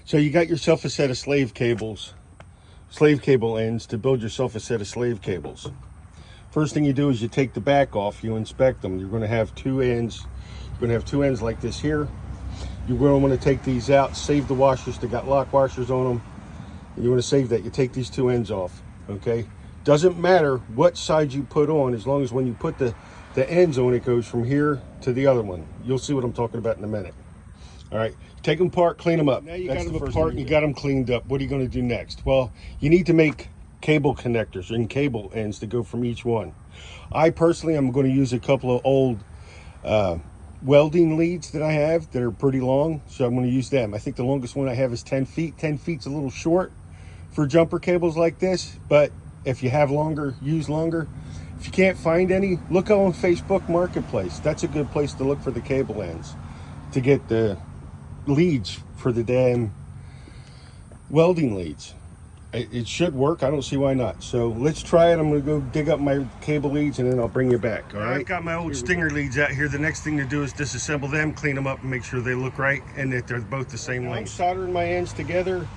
So you got yourself a set of slave cable ends to build yourself a set of slave cables. First thing you do is you take the back off, you inspect them. You're going to have two ends. You're going to have two ends like this here. You're going to want to take these out, save the washers. They got lock washers on them. And you want to save that. You take these two ends off, okay? Doesn't matter what side you put on, as long as when you put the ends on, it goes from here to the other one. You'll see what I'm talking about in a minute. All right, take them apart, clean them up. Now you got them apart and you got them cleaned up. What are you going to do next? Well, you need to make cable connectors and cable ends to go from each one. I personally am going to use a couple of old welding leads that I have that are pretty long, so I'm going to use them. I think the longest one I have is 10 feet. 10 feet's a little short for jumper cables like this, but if you have longer, use longer. If you can't find any, look on Facebook Marketplace. That's a good place to look for the cable ends to get the leads for the damn welding leads. It should work. I don't see why not. So let's try it. I'm going to go dig up my cable leads and then I'll bring you back. All right. I've got my old stinger leads out here. The next thing to do is disassemble them, clean them up, and make sure they look right and that they're both the same length. I'm soldering my ends together.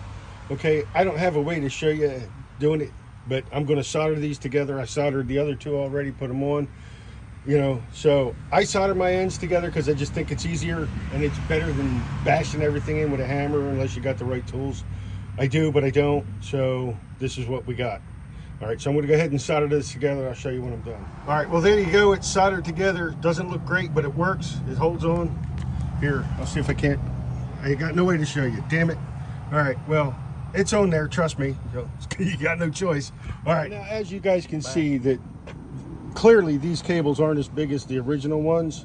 Okay, I don't have a way to show you doing it, but I'm going to solder these together. I soldered the other two already, put them on. You know, so I solder my ends together because I just think it's easier and it's better than bashing everything in with a hammer unless you got the right tools. I do, but I don't. So this is what we got. All right, so I'm going to go ahead and solder this together. I'll show you when I'm done. All right, well, there you go. It's soldered together. Doesn't look great, but it works. It holds on. Here, I'll see if I can't. I got no way to show you. Damn it. All right, well, it's on there. Trust me. You got no choice. All right, now, as you guys can see, that clearly these cables aren't as big as the original ones,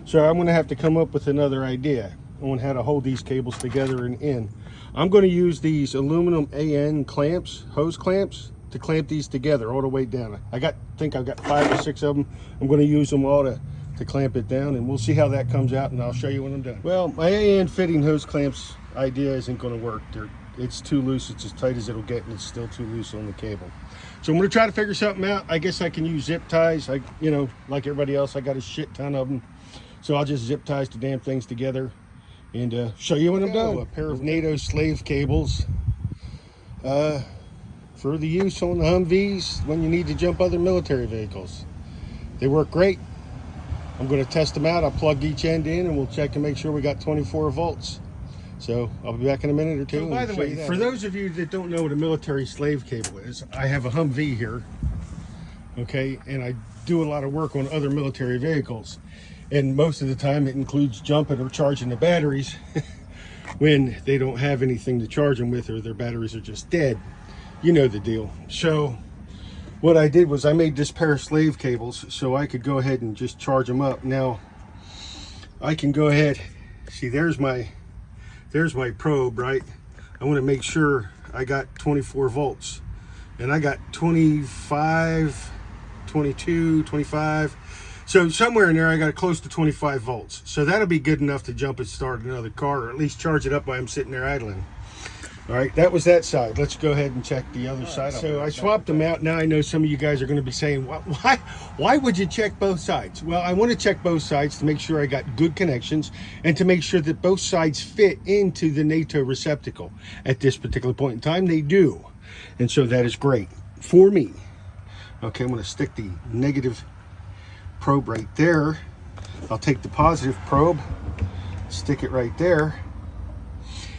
so I'm going to have to come up with another idea on how to hold these cables together and in. I'm going to use these aluminum AN clamps, hose clamps, to clamp these together all the way down. I think I've got 5 or 6 of them. I'm going to use them all to clamp it down, and we'll see how that comes out, and I'll show you when I'm done. Well, my AN fitting hose clamps idea isn't going to work. It's too loose. It's as tight as it'll get, and it's still too loose on the cable. So I'm going to try to figure something out. I guess I can use zip ties. You know, like everybody else, I got a shit ton of them. So I'll just zip ties the damn things together and show you when I'm done. A pair of NATO slave cables for the use on the Humvees when you need to jump other military vehicles. They work great. I'm going to test them out. I'll plug each end in and we'll check and make sure we got 24 volts. So I'll be back in a minute or two. So by the way, for those of you that don't know what a military slave cable is, I have a Humvee here, okay, and I do a lot of work on other military vehicles, and most of the time it includes jumping or charging the batteries when they don't have anything to charge them with or their batteries are just dead. You know the deal. So what I did was I made this pair of slave cables so I could go ahead and just charge them up. Now I can go ahead, see, there's my probe, right? I want to make sure I got 24 volts, and I got 25, 22, 25. So somewhere in there I got close to 25 volts. So that'll be good enough to jump and start another car, or at least charge it up while I'm sitting there idling. All right, that was that side. Let's go ahead and check the other side. So I swapped them out. Now I know some of you guys are going to be saying, why would you check both sides? Well, I want to check both sides to make sure I got good connections and to make sure that both sides fit into the NATO receptacle. At this particular point in time, they do. And so that is great for me. Okay, I'm going to stick the negative probe right there. I'll take the positive probe, stick it right there.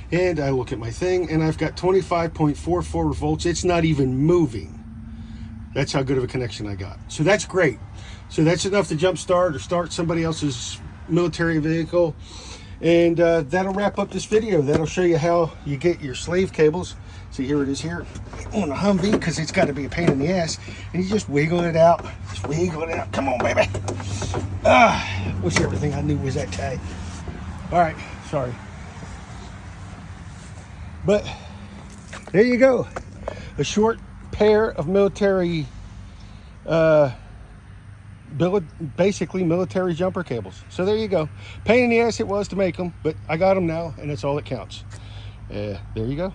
And I look at my thing and I've got 25.44 volts. It's not even moving. That's how good of a connection I got. So that's great. So that's enough to jump start or start somebody else's military vehicle. And that'll wrap up this video. That'll show you how you get your slave cables. See, here it is here on the Humvee, because it's got to be a pain in the ass. And you just wiggle it out. Just wiggle it out. Come on, baby. Wish everything I knew was that tight. All right, sorry. But there you go, a short pair of military, basically military jumper cables. So there you go. Pain in the ass it was to make them, but I got them now, and that's all that counts. There you go.